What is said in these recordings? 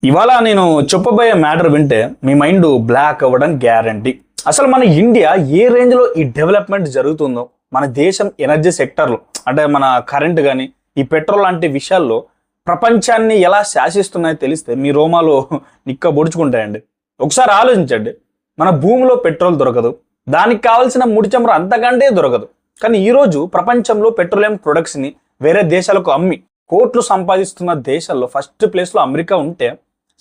ఇవాళ నేను చెప్పబోయే మ్యాటర్ వింటే మీ మైండ్ బ్లాక్ అవ్వడం గ్యారంటీ. అసలు మన ఇండియా ఏ రేంజ్లో ఈ డెవలప్మెంట్ జరుగుతుందో, మన దేశం ఎనర్జీ సెక్టర్లో అంటే మన కరెంట్ కానీ ఈ పెట్రోల్ లాంటి విషయాల్లో ప్రపంచాన్ని ఎలా శాసిస్తున్నాయో తెలిస్తే మీ రోమాలు నిక్కబొడుచుకుంటాయండి. ఒకసారి ఆలోచించండి, మన భూమిలో పెట్రోల్ దొరకదు, దానికి కావాల్సిన ముడి చమురు అంతకంటే దొరకదు. కానీ ఈరోజు ప్రపంచంలో పెట్రోలియం ప్రొడక్ట్స్ని వేరే దేశాలకు అమ్మి కోట్లు సంపాదిస్తున్న దేశాల్లో ఫస్ట్ ప్లేస్లో అమెరికా ఉంటే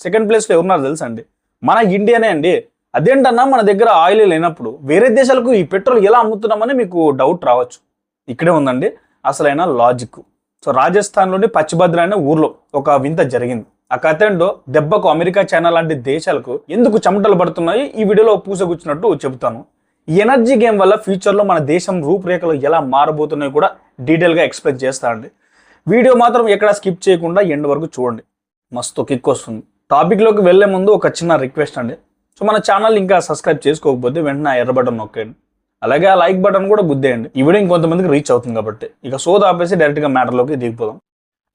సెకండ్ ప్లేస్లో ఎవరున్నారు తెలుసండి? మన ఇండియానే అండి. అదేంటన్నా మన దగ్గర ఆయిల్ లేనప్పుడు వేరే దేశాలకు ఈ పెట్రోల్ ఎలా అమ్ముతున్నామని మీకు డౌట్ రావచ్చు. ఇక్కడే ఉందండి అసలైన లాజిక్. సో రాజస్థాన్లోని పచ్చిభద్ర అనే ఊర్లో ఒక వింత జరిగింది. ఆ కథ ఏంటో దెబ్బకు అమెరికా, చైనా లాంటి దేశాలకు ఎందుకు చెమటలు పడుతున్నాయి ఈ వీడియోలో పూసగుచ్చినట్టు చెబుతాను. ఈ ఎనర్జీ గేమ్ వల్ల ఫ్యూచర్లో మన దేశం రూపురేఖలు ఎలా మారబోతున్నాయో కూడా డీటెయిల్గా ఎక్స్ప్లెయిన్ చేస్తానండి. వీడియో మాత్రం ఎక్కడ స్కిప్ చేయకుండా ఎండ్ వరకు చూడండి, మస్తు కిక్ వస్తుంది. టాపిక్లోకి వెళ్లే ముందు ఒక చిన్న రిక్వెస్ట్ అండి. సో మన ఛానల్ ఇంకా సబ్స్క్రైబ్ చేసుకోకపోతే వెంటనే ఎర్ర బటన్ నొక్కండి, అలాగే ఆ లైక్ బటన్ కూడా గుద్దేయండి. ఈ వీడియో ఇంకొంతమందికి రీచ్ అవుతుంది కాబట్టి. ఇక సోద ఆపేసి డైరెక్ట్గా మ్యాటర్లోకి దిగిపోదాం.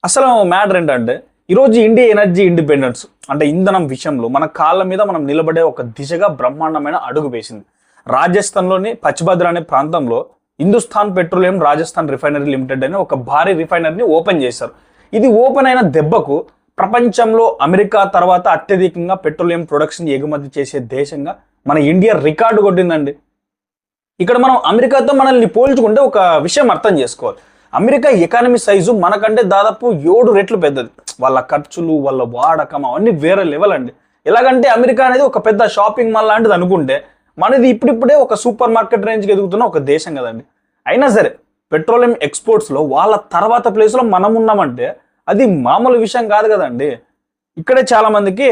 అసలు మ్యాటర్ ఏంటంటే, ఈరోజు ఇండియా ఎనర్జీ ఇండిపెండెన్స్ అంటే ఇంధనం విషయంలో మన కాళ్ళ మీద మనం నిలబడే ఒక దిశగా బ్రహ్మాండమైన అడుగు వేసింది. రాజస్థాన్లోని పచ్చిభద్ర అనే ప్రాంతంలో Hindustan petroleum Rajasthan refinery limited అనే ఒక భారీ రిఫైనరీని ఓపెన్ చేశారు. ఇది ఓపెన్ అయిన దెబ్బకు ప్రపంచంలో అమెరికా తర్వాత అత్యధికంగా పెట్రోలియం ప్రొడక్ట్స్ని ఎగుమతి చేసే దేశంగా మన ఇండియా రికార్డు కొట్టిందండి. ఇక్కడ మనం అమెరికాతో మనల్ని పోల్చుకుంటే ఒక విషయం అర్థం చేసుకోవాలి. అమెరికా ఎకానమీ సైజు మనకంటే దాదాపు 7 రెట్లు పెద్దది. వాళ్ళ ఖర్చులు, వాళ్ళ వాడకం అవన్నీ వేరే లెవెల్ అండి. ఎలాగంటే అమెరికా అనేది ఒక పెద్ద షాపింగ్ మాల్ లాంటిది అనుకుంటే, మనది ఇప్పుడిప్పుడే ఒక సూపర్ మార్కెట్ రేంజ్కి ఎదుగుతున్న ఒక దేశం కదండి. అయినా సరే పెట్రోలియం ఎక్స్పోర్ట్స్లో వాళ్ళ తర్వాత ప్లేస్లో మనం ఉన్నామంటే అది మామూలు విషయం కాదు కదండి. ఇక్కడే చాలా మందికి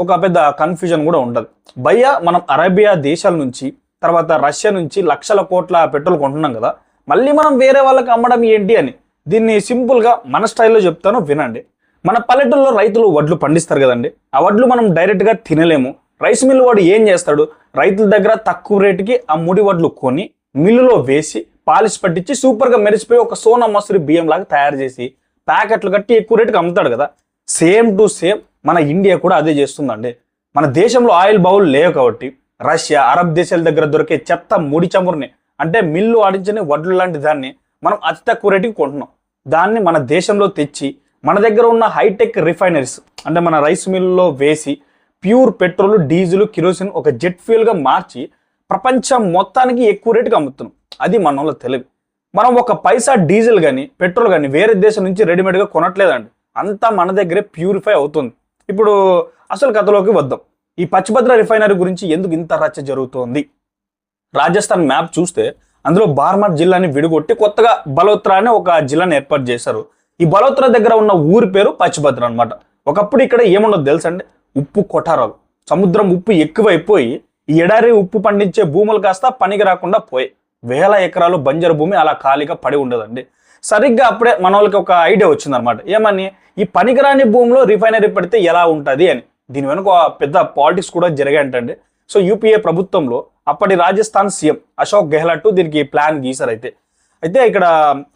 ఒక పెద్ద కన్ఫ్యూజన్ కూడా ఉంటుంది. భయ్యా, మనం అరేబియా దేశాల నుంచి తర్వాత రష్యా నుంచి లక్షల కోట్ల పెట్రోల్ కొంటున్నాం కదా, మళ్ళీ మనం వేరే వాళ్ళకి అమ్మడం ఏంటి అని. దీన్ని సింపుల్గా మన స్టైల్లో చెప్తాను, వినండి. మన పల్లెటూరులో రైతులు వడ్లు పండిస్తారు కదండి. ఆ వడ్లు మనం డైరెక్ట్గా తినలేము. రైస్ మిల్ వాడు ఏం చేస్తాడు, రైతుల దగ్గర తక్కువ రేటుకి ఆ ముడి వడ్లు కొని మిల్లులో వేసి పాలిష్ పట్టించి సూపర్గా మెరిసిపోయి ఒక సోనా మసూరి బియ్యం లాగా తయారు చేసి ప్యాకెట్లు కట్టి ఎక్కువ రేటుకి అమ్ముతాడు కదా. సేమ్ టు సేమ్ మన ఇండియా కూడా అదే చేస్తుందండి. మన దేశంలో ఆయిల్ బౌల్ లేవు కాబట్టి రష్యా, అరబ్ దేశాల దగ్గర దొరికే చెత్త ముడి చమురుని అంటే మిల్లు ఆడించని వడ్లు లాంటి దాన్ని మనం అతి తక్కువ రేటుకి కొంటున్నాం. దాన్ని మన దేశంలో తెచ్చి మన దగ్గర ఉన్న హైటెక్ రిఫైనరీస్ అంటే మన రైస్ మిల్లులో వేసి ప్యూర్ పెట్రోల్, డీజిల్, కిరోసిన్ ఒక జెట్ ఫ్యూయల్గా మార్చి ప్రపంచం మొత్తానికి ఎక్కువ రేటుకి అమ్ముతున్నాం. అది మన వాళ్ళ తెలివి. మనం ఒక పైసా డీజిల్ కానీ పెట్రోల్ కానీ వేరే దేశం నుంచి రెడీమేడ్గా కొనట్లేదండి. అంతా మన దగ్గరే ప్యూరిఫై అవుతుంది. ఇప్పుడు అసలు కథలోకి వద్దాం. ఈ పచ్చిభద్ర రిఫైనరీ గురించి ఎందుకు ఇంత రచ్చ జరుగుతోంది? రాజస్థాన్ మ్యాప్ చూస్తే అందులో బార్మర్ జిల్లాని విడగొట్టి కొత్తగా బలోత్రా అనే ఒక జిల్లాని ఏర్పాటు చేశారు. ఈ బలోత్రా దగ్గర ఉన్న ఊరి పేరు పచ్చిభద్ర అనమాట. ఒకప్పుడు ఇక్కడ ఏముండదు తెలుసండి, ఉప్పు కొఠారాలు. సముద్రం ఉప్పు ఎక్కువైపోయి ఈ ఎడారి ఉప్పు పండించే భూములు కాస్త పనికి రాకుండా పోయి వేల ఎకరాలు బంజరు భూమి అలా ఖాళీగా పడి ఉండదండి. సరిగ్గా అప్పుడే మన వాళ్ళకి ఒక ఐడియా వచ్చిందనమాట. ఏమని, ఈ పనికిరాని భూమిలో రిఫైనరీ పెడితే ఎలా ఉంటుంది అని. దీని వెనుక పెద్ద పాలిటిక్స్ కూడా జరిగాయంటండి. సో యూపీఏ ప్రభుత్వంలో అప్పటి రాజస్థాన్ సీఎం అశోక్ గెహ్లాట్ దీనికి ప్లాన్ గీశారు. అయితే ఇక్కడ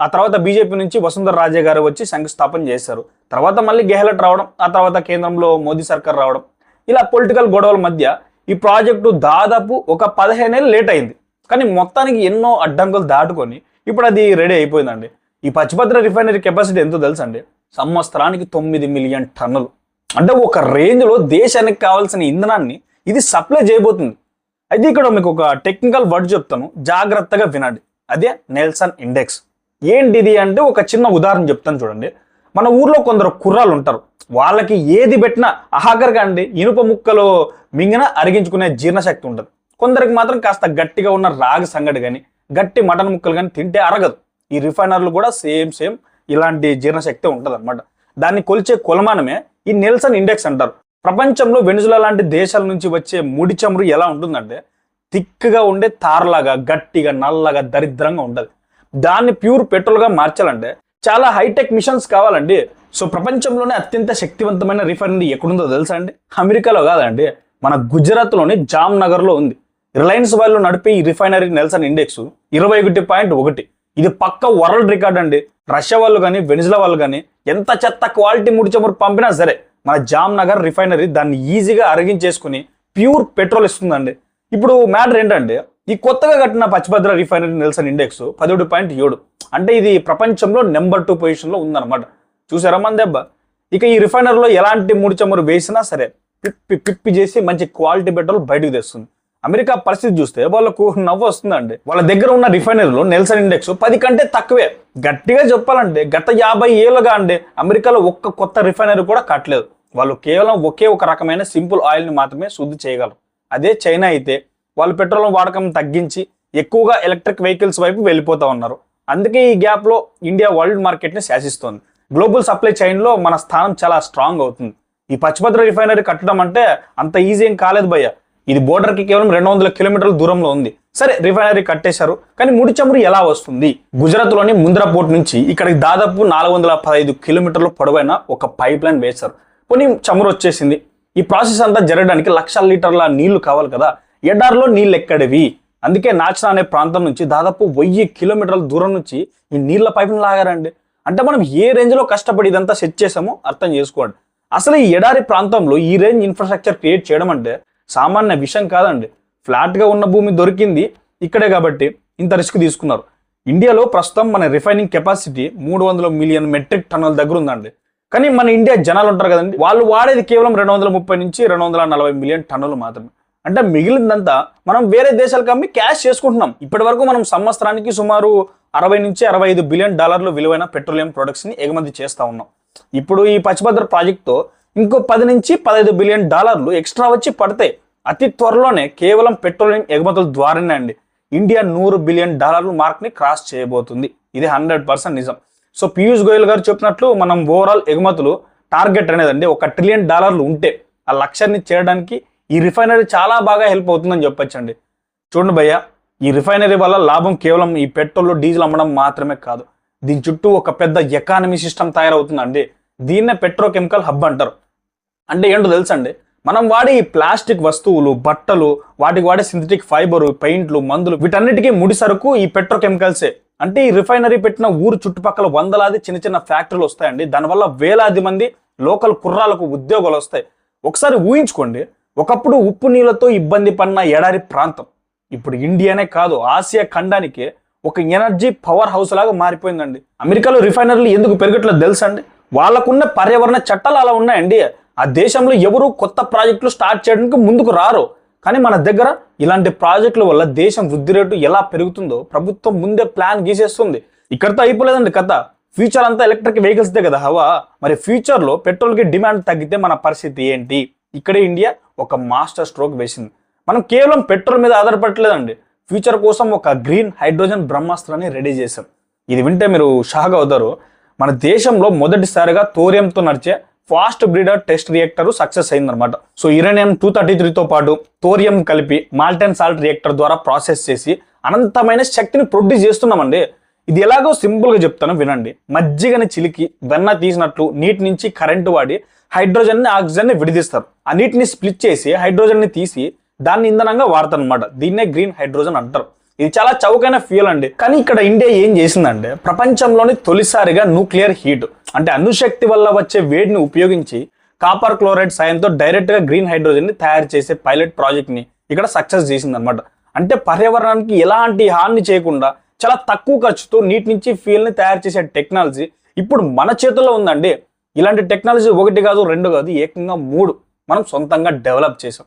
ఆ తర్వాత బీజేపీ నుంచి వసుంధర రాజే గారు వచ్చి శంకుస్థాపన చేశారు. తర్వాత మళ్ళీ గెహ్లాట్ రావడం, ఆ తర్వాత కేంద్రంలో మోదీ సర్కార్ రావడం, ఇలా పొలిటికల్ గొడవల మధ్య ఈ ప్రాజెక్టు దాదాపు ఒక 15 ఏళ్ళు లేట్ అయింది. కానీ మొత్తానికి ఎన్నో అడ్డంకులు దాటుకొని ఇప్పుడు అది రెడీ అయిపోయిందండి. ఈ పచ్చిభద్ర రిఫైనరీ కెపాసిటీ ఎంతో తెలుసండి, సంవత్సరానికి 9 మిలియన్ టన్నులు. అంటే ఒక రేంజ్లో దేశానికి కావాల్సిన ఇంధనాన్ని ఇది సప్లై చేయబోతుంది. అయితే ఇక్కడ మీకు ఒక టెక్నికల్ వర్డ్ చెప్తాను, జాగ్రత్తగా వినండి. అదే నెల్సన్ ఇండెక్స్. ఏంటిది అంటే ఒక చిన్న ఉదాహరణ చెప్తాను చూడండి. మన ఊర్లో కొందరు కుర్రాలు ఉంటారు, వాళ్ళకి ఏది పెట్టినా ఆఖరిగా అండి ఇనుప ముక్కలు మింగిన అరిగించుకునే జీర్ణశక్తి ఉంటుంది. కొందరికి మాత్రం కాస్త గట్టిగా ఉన్న రాగి సంగటి కానీ గట్టి మటన్ ముక్కలు కానీ తింటే అరగదు. ఈ రిఫైనర్లు కూడా సేమ్ ఇలాంటి జీర్ణశక్తి ఉంటుంది అనమాట. దాన్ని కొలిచే కొలమానమే ఈ నెల్సన్ ఇండెక్స్ అంటారు. ప్రపంచంలో వెనుజులా లాంటి దేశాల నుంచి వచ్చే ముడి చమురు ఎలా ఉంటుందంటే థిక్గా ఉండే తారలాగా, గట్టిగా, నల్లగా, దరిద్రంగా ఉంటుంది. దాన్ని ప్యూర్ పెట్రోల్గా మార్చాలంటే చాలా హైటెక్ మిషన్స్ కావాలండి. సో ప్రపంచంలోనే అత్యంత శక్తివంతమైన రిఫైనరీ ఎక్కడుందో తెలుసా అండి? అమెరికాలో కాదండి, మన గుజరాత్లోని జామ్నగర్లో ఉంది. రిలయన్స్ వాళ్ళు నడిపే ఈ రిఫైనరీ నెల్సన్ ఇండెక్స్ 21.1. ఇది పక్క వరల్డ్ రికార్డ్ అండి. రష్యా వాళ్ళు కానీ వెనిజులా వాళ్ళు కానీ ఎంత చెత్త క్వాలిటీ ముడి చమురు పంపినా సరే మన జామ్నగర్ రిఫైనరీ దాన్ని ఈజీగా అరిగించేసుకుని ప్యూర్ పెట్రోల్ ఇస్తుందండి. ఇప్పుడు మ్యాటర్ ఏంటంటే ఈ కొత్తగా కట్టిన పచ్చిభద్ర రిఫైనరీ నెల్సన్ ఇండెక్స్ 17.7, అంటే ఇది ప్రపంచంలో నెంబర్ 2 పొజిషన్లో ఉందన్నమాట. చూసారా మన దెబ్బ. ఇక ఈ రిఫైనరీలో ఎలాంటి ముడి చమురు వేసినా సరే పిప్పి చేసి మంచి క్వాలిటీ పెట్రోల్ బయటకు తెస్తుంది. అమెరికా పరిస్థితి చూస్తే వాళ్ళకు నవ్వు వస్తుందండి. వాళ్ళ దగ్గర ఉన్న రిఫైనరీలో నెల్సన్ ఇండెక్స్ 10 కంటే తక్కువే. గట్టిగా చెప్పాలంటే గత 50 ఏళ్ళుగా అండి అమెరికాలో ఒక్క కొత్త రిఫైనరీ కూడా కట్టలేదు. వాళ్ళు కేవలం ఒకే ఒక రకమైన సింపుల్ ఆయిల్ని మాత్రమే శుద్ధి చేయగలరు. అదే చైనా అయితే వాళ్ళు పెట్రోల్ వాడకం తగ్గించి ఎక్కువగా ఎలక్ట్రిక్ వెహికల్స్ వైపు వెళ్ళిపోతా ఉన్నారు. అందుకే ఈ గ్యాప్లో ఇండియా వరల్డ్ మార్కెట్ని శాసిస్తోంది. గ్లోబల్ సప్లై చైన్లో మన స్థానం చాలా స్ట్రాంగ్ అవుతుంది. ఈ పచ్చిభద్ర రిఫైనరీ కట్టడం అంటే అంత ఈజీ ఏం కాలేదు భయ్య. ఇది బోర్డర్కి కేవలం 200 కిలోమీటర్ల దూరంలో ఉంది. సరే రిఫైనరీ కట్టేశారు, కానీ ముడి చమురు ఎలా వస్తుంది? గుజరాత్లోని ముంద్రా పోర్ట్ నుంచి ఇక్కడికి దాదాపు 415 కిలోమీటర్ల పొడవైన ఒక పైప్ లైన్ వేశారు. కొన్ని చమురు వచ్చేసింది. ఈ ప్రాసెస్ అంతా జరగడానికి లక్షల లీటర్ల నీళ్లు కావాలి కదా. ఎడారిలో నీళ్ళు ఎక్కడివి? అందుకే నాచనా అనే ప్రాంతం నుంచి దాదాపు 1000 కిలోమీటర్ల దూరం నుంచి ఈ నీళ్ల పైపును లాగారండి. అంటే మనం ఏ రేంజ్లో కష్టపడి ఇదంతా సెట్ చేసామో అర్థం చేసుకోండి. అసలు ఈ ఎడారి ప్రాంతంలో ఈ రేంజ్ ఇన్ఫ్రాస్ట్రక్చర్ క్రియేట్ చేయడం అంటే సామాన్య విషయం కాదండి. ఫ్లాట్గా ఉన్న భూమి దొరికింది ఇక్కడే కాబట్టి ఇంత రిస్క్ తీసుకున్నారు. ఇండియాలో ప్రస్తుతం మన రిఫైనింగ్ కెపాసిటీ 300 మిలియన్ మెట్రిక్ టన్నుల దగ్గర ఉందండి. కానీ మన ఇండియా జనాలు ఉంటారు కదండి, వాళ్ళు వాడేది కేవలం 230 నుంచి 240 మిలియన్ టన్నులు మాత్రమే. అంటే మిగిలిందంతా మనం వేరే దేశాలకు అమ్మి క్యాష్ చేసుకుంటున్నాం. ఇప్పటి వరకు మనం సంవత్సరానికి సుమారు 60 నుంచి 65 బిలియన్ డాలర్లు విలువైన పెట్రోలియం ప్రొడక్ట్స్ ని ఎగుమతి చేస్తా ఉన్నాం. ఇప్పుడు ఈ పచ్చిభద్ర ప్రాజెక్టుతో ఇంకో 10 నుంచి 15 బిలియన్ డాలర్లు ఎక్స్ట్రా వచ్చి పడతాయి. అతి త్వరలోనే కేవలం పెట్రోలియం ఎగుమతుల ద్వారానే అండి ఇండియా 100 బిలియన్ డాలర్ల మార్క్ ని క్రాస్ చేయబోతుంది. ఇది 100% నిజం. సో పీయూష్ గోయల్ గారు చెప్పినట్లు మనం ఓవరాల్ ఎగుమతులు టార్గెట్ అనేదండి $1 ట్రిలియన్ ఉంటే ఆ లక్ష్యాన్ని చేయడానికి ఈ రిఫైనరీ చాలా బాగా హెల్ప్ అవుతుందని చెప్పొచ్చండి. చూడండి భయ్య, ఈ రిఫైనరీ వల్ల లాభం కేవలం ఈ పెట్రోల్ డీజిల్ అమ్మడం మాత్రమే కాదు, దీని చుట్టూ ఒక పెద్ద ఎకానమీ సిస్టమ్ తయారవుతుందండి. దీన్నే పెట్రోకెమికల్ హబ్ అంటారు. అంటే ఏంటో తెలుసండి, మనం వాడే ఈ ప్లాస్టిక్ వస్తువులు, బట్టలు, వాటికి వాడే సింథటిక్ ఫైబర్, పెయింట్లు, మందులు, వీటన్నిటికీ ముడి సరుకు ఈ పెట్రోకెమికల్సే. అంటే ఈ రిఫైనరీ పెట్టిన ఊరు చుట్టుపక్కల వందలాది చిన్న చిన్న ఫ్యాక్టరీలు వస్తాయండి. దానివల్ల వేలాది మంది లోకల్ కుర్రాలకు ఉద్యోగాలు వస్తాయి. ఒకసారి ఊహించుకోండి, ఒకప్పుడు ఉప్పు నీళ్లతో ఇబ్బంది పడిన ఎడారి ప్రాంతం ఇప్పుడు ఇండియానే కాదు ఆసియా ఖండానికి ఒక ఎనర్జీ పవర్ హౌస్ లాగా మారిపోయిందండి. అమెరికాలో రిఫైనరీలు ఎందుకు పెరగట్లేదు తెలుసండి? వాళ్ళకున్న పర్యావరణ చట్టాలు అలా ఉన్నాయండి. ఆ దేశంలో ఎవరు కొత్త ప్రాజెక్టులు స్టార్ట్ చేయడానికి ముందుకు రారు. కానీ మన దగ్గర ఇలాంటి ప్రాజెక్టుల వల్ల దేశం వృద్ధి రేటు ఎలా పెరుగుతుందో ప్రభుత్వం ముందే ప్లాన్ గీసేస్తుంది. ఇక్కడతో అయిపోలేదండి కథ. ఫ్యూచర్ అంతా ఎలక్ట్రిక్ వెహికల్స్దే కదా హవా. మరి ఫ్యూచర్లో పెట్రోల్కి డిమాండ్ తగ్గితే మన పరిస్థితి ఏంటి? ఇక్కడే ఇండియా ఒక మాస్టర్ స్ట్రోక్ వేసింది. మనం కేవలం పెట్రోల్ మీద ఆధారపడలేదండి, ఫ్యూచర్ కోసం ఒక గ్రీన్ హైడ్రోజన్ బ్రహ్మాస్త్రాన్ని రెడీ చేశాం. ఇది వింటే మీరు షాక్ అవుతారు. మన దేశంలో మొదటిసారిగా థోరియంతో నడిచే fast breeder test reactor success అయిందనమాట. సో యురేనియం 233తో పాటు థోరియం కలిపి మాల్టెన్ సాల్ట్ రియాక్టర్ ద్వారా ప్రాసెస్ చేసి అనంతమైన శక్తిని ప్రొడ్యూస్ చేస్తున్నామండి. ఇది ఎలాగో సింపుల్గా చెప్తాను వినండి. మజ్జిగని చిలికి వెన్న తీసినట్లు నీటి నుంచి కరెంటు వాడి హైడ్రోజన్ని ఆక్సిజన్ని విడిదిస్తారు. ఆ నీటిని స్ప్లిట్ చేసి హైడ్రోజన్ని తీసి దాన్ని ఇంధనంగా వాడతారు అనమాట. దీన్నే గ్రీన్ హైడ్రోజన్ అంటారు. ఇది చాలా చౌకైన ఫ్యూయల్ అండి. కానీ ఇక్కడ ఇండియా ఏం చేసిందంటే ప్రపంచంలోని తొలిసారిగా న్యూక్లియర్ హీట్ అంటే అణుశక్తి వల్ల వచ్చే వేడిని ఉపయోగించి కాపర్ క్లోరైడ్ సాయంతో డైరెక్ట్ గా గ్రీన్ హైడ్రోజన్ ని తయారు చేసే పైలట్ ప్రాజెక్ట్ ని ఇక్కడ సక్సెస్ చేసింది అనమాట. అంటే పర్యావరణానికి ఎలాంటి హాని చేయకుండా చాలా తక్కువ ఖర్చుతో నీటి నుంచి ఫ్యూయల్ ని తయారు చేసే టెక్నాలజీ ఇప్పుడు మన చేతుల్లో ఉందండి. ఇలాంటి టెక్నాలజీ 1 కాదు 2 కాదు ఏకంగా 3 మనం సొంతంగా డెవలప్ చేసాం.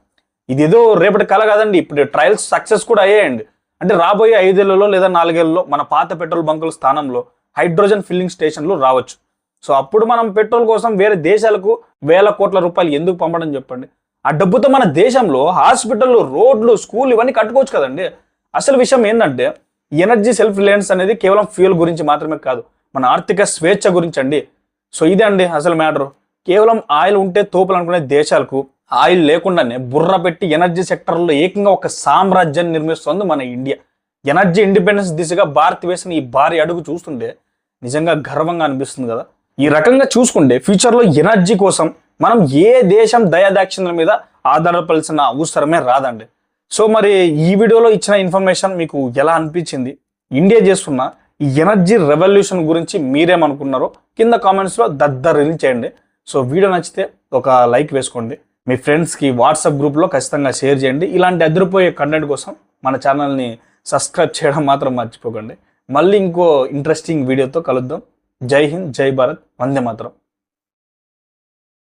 ఇదేదో రేపటి కల కాదండి, ఇప్పుడు ట్రయల్స్ సక్సెస్ కూడా అయ్యాయండి. అంటే రాబోయే 5 ఏళ్లలో లేదా 4 ఏళ్లలో మన పాత పెట్రోల్ బంకుల స్థానంలో హైడ్రోజన్ ఫిల్లింగ్ స్టేషన్లు రావచ్చు. సో అప్పుడు మనం పెట్రోల్ కోసం వేరే దేశాలకు వేల కోట్ల రూపాయలు ఎందుకు పంపడం చెప్పండి? ఆ డబ్బుతో మన దేశంలో హాస్పిటల్లు, రోడ్లు, స్కూల్ ఇవన్నీ కట్టుకోవచ్చు కదండి. అసలు విషయం ఏంటంటే ఎనర్జీ సెల్ఫ్ రిలయన్స్ అనేది కేవలం ఫ్యూయల్ గురించి మాత్రమే కాదు, మన ఆర్థిక స్వేచ్ఛ గురించి అండి. సో ఇదే అండి అసలు మ్యాటర్. కేవలం ఆయిల్ ఉంటే తోపులు అనుకునే దేశాలకు ఆయిల్ లేకుండానే బుర్ర పెట్టి ఎనర్జీ సెక్టర్లో ఏకంగా ఒక సామ్రాజ్యాన్ని నిర్మిస్తుంది మన ఇండియా. ఎనర్జీ ఇండిపెండెన్స్ దిశగా భారతదేశం ఈ భారీ అడుగు చూస్తుంటే నిజంగా గర్వంగా అనిపిస్తుంది కదా. ఈ రకంగా చూసుకుంటే ఫ్యూచర్లో ఎనర్జీ కోసం మనం ఏ దేశం దయాదాక్షిణ్యాల మీద ఆధారపడాల్సిన అవసరమే రాదండి. సో మరి ఈ వీడియోలో ఇచ్చిన ఇన్ఫర్మేషన్ మీకు ఎలా అనిపించింది? ఇండియా చేస్తున్న ఈ ఎనర్జీ రెవల్యూషన్ గురించి మీరేమనుకున్నారో కింద కామెంట్స్లో దద్దరిల్లి చేయండి. సో వీడియో నచ్చితే ఒక లైక్ వేసుకోండి. మీ ఫ్రెండ్స్కి వాట్సాప్ గ్రూప్లో ఖచ్చితంగా షేర్ చేయండి. ఇలాంటి అదిరిపోయే కంటెంట్ కోసం మన ఛానల్ని సబ్స్క్రైబ్ చేయడం మాత్రం మర్చిపోకండి. మళ్ళీ ఇంకో ఇంట్రెస్టింగ్ వీడియోతో కలుద్దాం. జై హింద్, జై భారత్, వందే మాతరం.